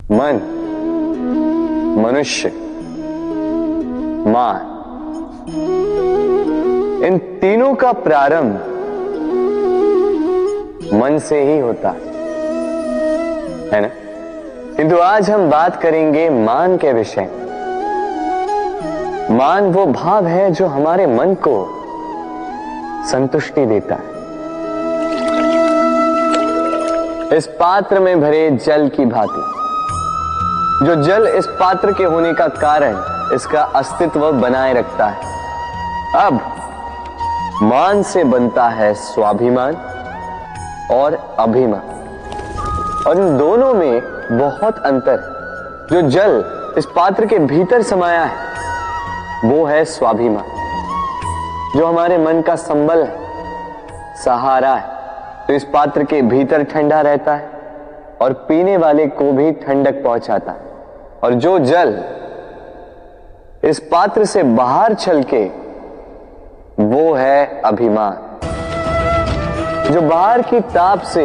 मन, मनुष्य, मान, इन तीनों का प्रारंभ मन से ही होता है ना। किंतु आज हम बात करेंगे मान के विषय में। मान वो भाव है जो हमारे मन को संतुष्टि देता है। इस पात्र में भरे जल की भांति, जो जल इस पात्र के होने का कारण इसका अस्तित्व बनाए रखता है। अब मान से बनता है स्वाभिमान और अभिमान, और इन दोनों में बहुत अंतर है। जो जल इस पात्र के भीतर समाया है वो है स्वाभिमान, जो हमारे मन का संबल है, सहारा है, तो इस पात्र के भीतर ठंडा रहता है और पीने वाले को भी ठंडक पहुंचाता है। और जो जल इस पात्र से बाहर छलके वो है अभिमान, जो बाहर की ताप से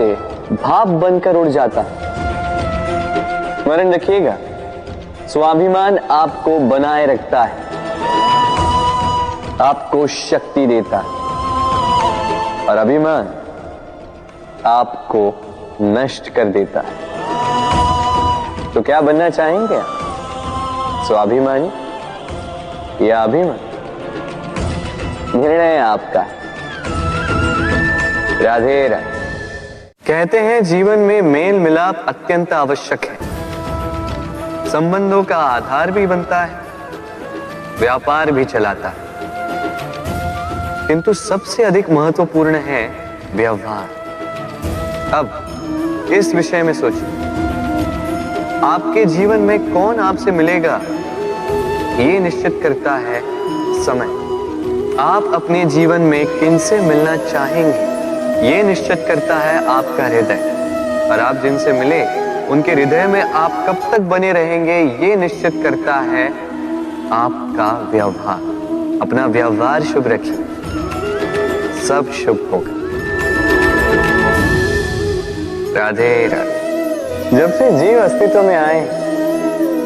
भाप बनकर उड़ जाता है। स्मरण रखिएगा, स्वाभिमान आपको बनाए रखता है, आपको शक्ति देता है, और अभिमान आपको नष्ट कर देता है। तो क्या बनना चाहेंगे आप, स्वाभिमानी या अभिमानी? निर्णय आपका। राधे राधे। कहते हैं जीवन में मेल मिलाप अत्यंत आवश्यक है, संबंधों का आधार भी बनता है, व्यापार भी चलाता है, किंतु सबसे अधिक महत्वपूर्ण है व्यवहार। अब इस विषय में सोचिए, आपके जीवन में कौन आपसे मिलेगा ये निश्चित करता है समय। आप अपने जीवन में किनसे मिलना चाहेंगे ये निश्चित करता है आपका हृदय, और आप जिनसे मिले उनके हृदय में आप कब तक बने रहेंगे ये निश्चित करता है आपका व्यवहार। अपना व्यवहार शुभ रखिए, सब शुभ होगा। राधे राधे। जब से जीव अस्तित्व में आए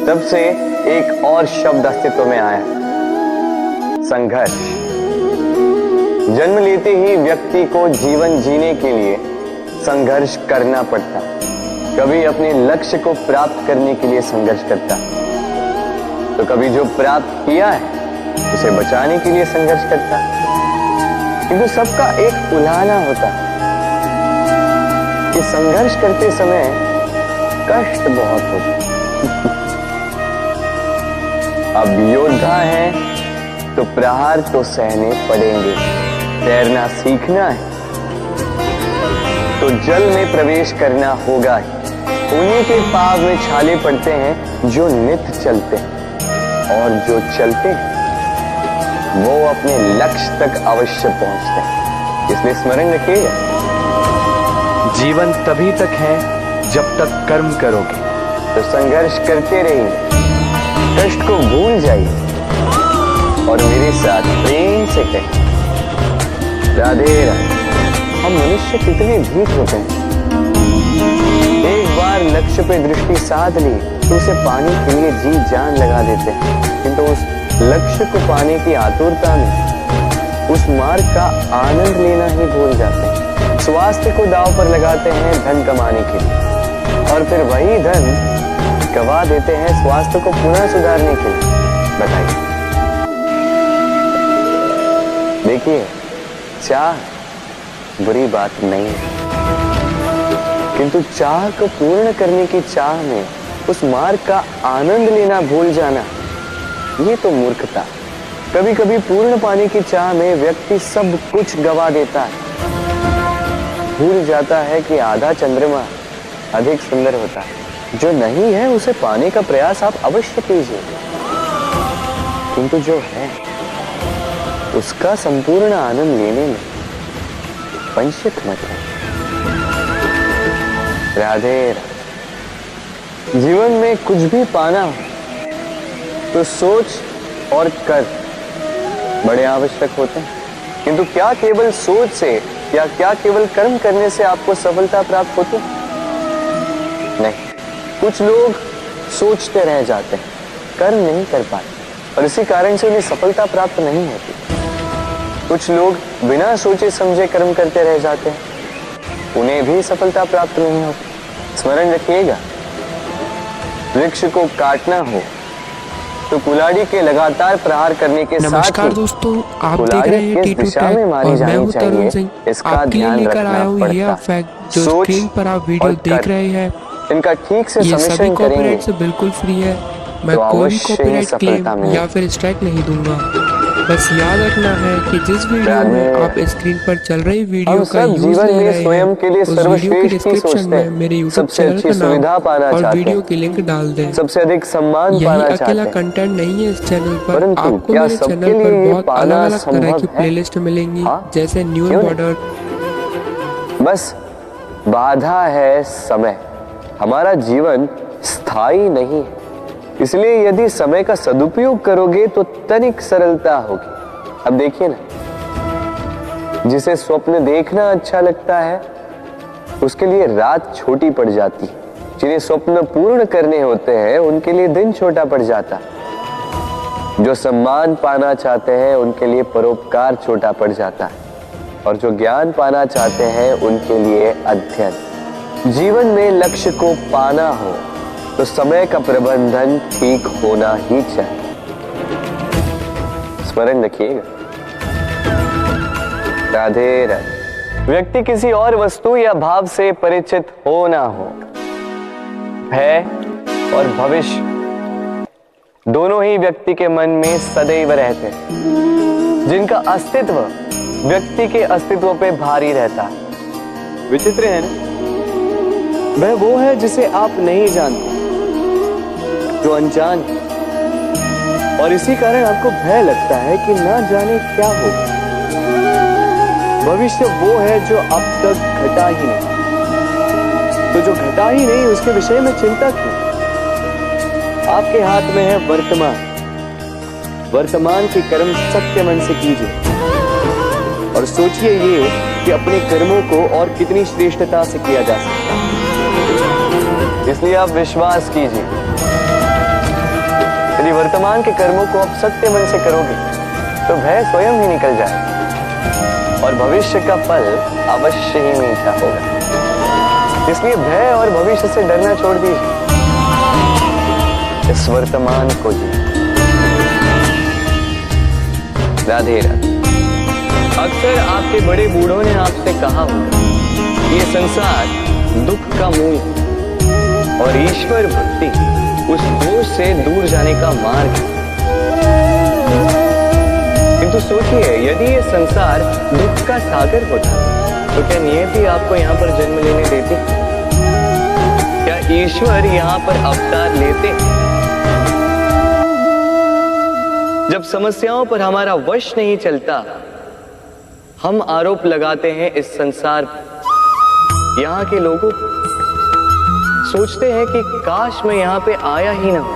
तब से एक और शब्द अस्तित्व में आया, संघर्ष। जन्म लेते ही व्यक्ति को जीवन जीने के लिए संघर्ष करना पड़ता। कभी अपने लक्ष्य को प्राप्त करने के लिए संघर्ष करता, तो कभी जो प्राप्त किया है उसे बचाने के लिए संघर्ष करता। किंतु सबका एक उलाहना होता कि संघर्ष करते समय कष्ट बहुत होता। अब योद्धा है तो प्रहार तो सहने पड़ेंगे। तैरना सीखना है तो जल में प्रवेश करना होगा ही। उन्हीं के पाव में छाले पड़ते हैं जो नित्य चलते हैं, और जो चलते हैं वो अपने लक्ष्य तक अवश्य पहुंचते हैं। इसलिए स्मरण रखिएगा, जीवन तभी तक है जब तक कर्म करोगे। तो संघर्ष करते रहिए, कष्ट को भूल जाइए और मेरे साथ प्रेम से कहिए राधे राधे। हम मनुष्य कितने भीत होते हैं। एक बार लक्ष्य पे दृष्टि साध ली तो उसे पाने के लिए जी जान लगा देते हैं, किंतु उस लक्ष्य को पाने की आतुरता में उस मार्ग का आनंद लेना ही भूल जाते हैं। स्वास्थ्य को दांव पर लगाते हैं धन कमाने के लिए, और फिर वही धन गवा देते हैं स्वास्थ्य को पुनः सुधारने के लिए। बताइए। देखिए, चाह बुरी बात नहीं है, किंतु चाह को पूर्ण करने की चाह में उस मार्ग का आनंद लेना भूल जाना, ये तो मूर्खता। कभी कभी पूर्ण पाने की चाह में व्यक्ति सब कुछ गवा देता है, भूल जाता है कि आधा चंद्रमा अधिक सुंदर होता है। जो नहीं है उसे पाने का प्रयास आप अवश्य कीजिए, किंतु जो है उसका संपूर्ण आनंद लेने में वंचित मत रहे। राधे राधे। जीवन में कुछ भी पाना हो तो सोच और कर्म बड़े आवश्यक होते हैं, किंतु क्या केवल सोच से या क्या केवल कर्म करने से आपको सफलता प्राप्त होती है? नहीं। कुछ लोग सोचते रह जाते हैं, कर्म नहीं कर पाते और इसी कारण से उन्हें सफलता प्राप्त नहीं होती। कुछ लोग बिना सोचे समझे कर्म करते रह जाते हैं, उन्हें भी सफलता प्राप्त नहीं होती। स्मरण रखिएगा, वृक्ष को काटना हो तो कुल्हाड़ी के लगातार प्रहार करने के साथ नमस्कार दोस्तों, आप देख रहे हैं टी2 टेक और मैं हूं तरुण सिंह। आपके लिए लेकर आया हूं यह फैक्ट जो स्क्रीन पर आप वीडियो देख रहे हैं। इनका ठीक से ये सभी करेंगे कॉपीराइट से बिल्कुल फ्री है। मैं तो कोई भी अवश्य कॉपीराइट क्लेम सफलता या फिर स्ट्राइक नहीं दूंगा। बस याद रखना है कि जिस वीडियो में आप स्क्रीन पर चल रही वीडियो का यूज ले रहे हैं, उस वीडियो के डिस्क्रिप्शन में मेरे यूट्यूब चैनल का नाम और वीडियो की लिंक डाल दें। सबसे अधिक सम्मान यही अकेला कंटेंट नहीं है इस चैनल पर, आपको मेरे चैनल पर बहुत अलग अलग तरह की प्लेलिस्ट मिलेंगी, जैसे न्यू बॉर्डर। बस बाधा है समय। हमारा जीवन स्थायी नहीं है, इसलिए यदि समय का सदुपयोग करोगे तो तनिक सरलता होगी। अब देखिए ना, जिसे स्वप्न देखना अच्छा लगता है उसके लिए रात छोटी पड़ जाती है, जिन्हें स्वप्न पूर्ण करने होते हैं उनके लिए दिन छोटा पड़ जाता। जो सम्मान पाना चाहते हैं उनके लिए परोपकार छोटा पड़ जाता है, और जो ज्ञान पाना चाहते हैं उनके लिए अध्ययन। जीवन में लक्ष्य को पाना हो तो समय का प्रबंधन ठीक होना ही चाहिए। स्मरण रखिएगा। राधे राधे। व्यक्ति किसी और वस्तु या भाव से परिचित हो ना हो, भय और भविष्य दोनों ही व्यक्ति के मन में सदैव रहते हैं, जिनका अस्तित्व व्यक्ति के अस्तित्व पे भारी रहता है। विचित्र है ना? वह वो है जिसे आप नहीं जानते, जो अनजान है, और इसी कारण आपको भय लगता है कि ना जाने क्या होगा। भविष्य वो है जो अब तक घटा ही नहीं, तो जो घटा ही नहीं उसके विषय में चिंता क्यों? आपके हाथ में है वर्तमान। वर्तमान के कर्म सत्य मन से कीजिए और सोचिए ये कि अपने कर्मों को और कितनी श्रेष्ठता से किया जा सकता है। इसलिए आप विश्वास कीजिए, यदि वर्तमान के कर्मों को आप सत्य मन से करोगे तो भय स्वयं ही निकल जाए और भविष्य का फल अवश्य ही मीठा होगा। इसलिए भय और भविष्य से डरना छोड़ दीजिए, इस वर्तमान को जी। राधे राधे। अक्सर आपके बड़े बूढ़ों ने आपसे कहा होगा, ये संसार दुख का मूल है और ईश्वर भक्ति उस बोझ से दूर जाने का मार्ग है। किंतु सोचिए, यदि ये संसार दुख का सागर होता तो क्या नियति आपको यहाँ पर जन्म लेने देती? क्या ईश्वर यहाँ पर अवतार लेते? जब समस्याओं पर हमारा वश नहीं चलता, हम आरोप लगाते हैं इस संसार पर, यहाँ के लोगों को। सोचते हैं कि काश मैं यहां पे आया ही ना हो।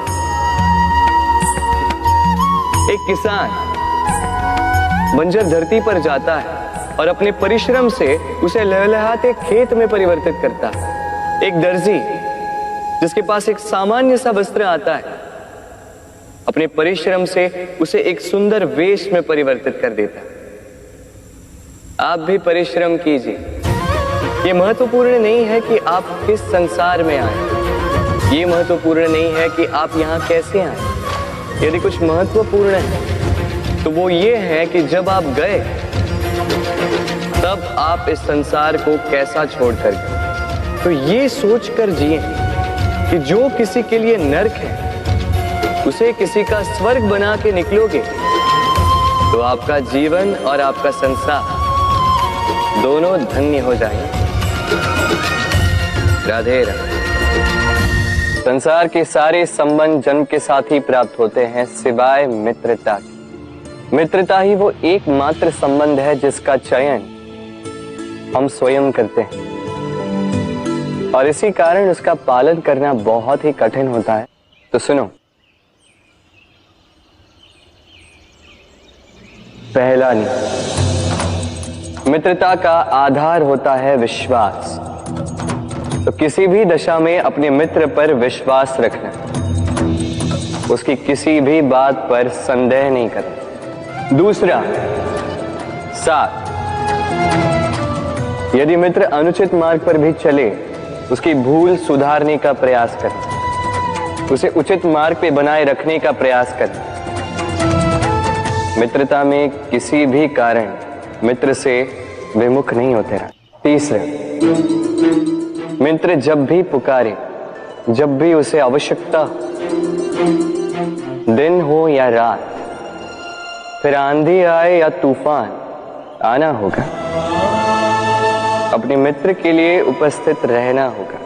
एक किसान बंजर धरती पर जाता है और अपने परिश्रम से उसे लहलहाते खेत में परिवर्तित करता है। एक दर्जी जिसके पास एक सामान्य सा वस्त्र आता है, अपने परिश्रम से उसे एक सुंदर वेश में परिवर्तित कर देता है। आप भी परिश्रम कीजिए। ये महत्वपूर्ण नहीं है कि आप किस संसार में आए, ये महत्वपूर्ण नहीं है कि आप यहाँ कैसे आए। यदि कुछ महत्वपूर्ण है तो वो ये है कि जब आप गए तब आप इस संसार को कैसा छोड़कर गए। तो ये सोचकर जिए कि जो किसी के लिए नरक है उसे किसी का स्वर्ग बना के निकलोगे तो आपका जीवन और आपका संसार दोनों धन्य हो जाएंगे। राधे राधे। संसार के सारे संबंध जन्म के साथ ही प्राप्त होते हैं सिवाय मित्रता की। मित्रता ही वो एकमात्र संबंध है जिसका चयन हम स्वयं करते हैं और इसी कारण उसका पालन करना बहुत ही कठिन होता है। तो सुनो, पहला नियम, मित्रता का आधार होता है विश्वास। तो किसी भी दशा में अपने मित्र पर विश्वास रखना, उसकी किसी भी बात पर संदेह नहीं करना। दूसरा, 7, यदि मित्र अनुचित मार्ग पर भी चले, उसकी भूल सुधारने का प्रयास करना, उसे उचित मार्ग पे बनाए रखने का प्रयास करना। मित्रता में किसी भी कारण मित्र से विमुख नहीं होते रहना। तीसरा, मित्र जब भी पुकारे, जब भी उसे आवश्यकता, दिन हो या रात, फिर आंधी आए या तूफान, आना होगा, अपने मित्र के लिए उपस्थित रहना होगा।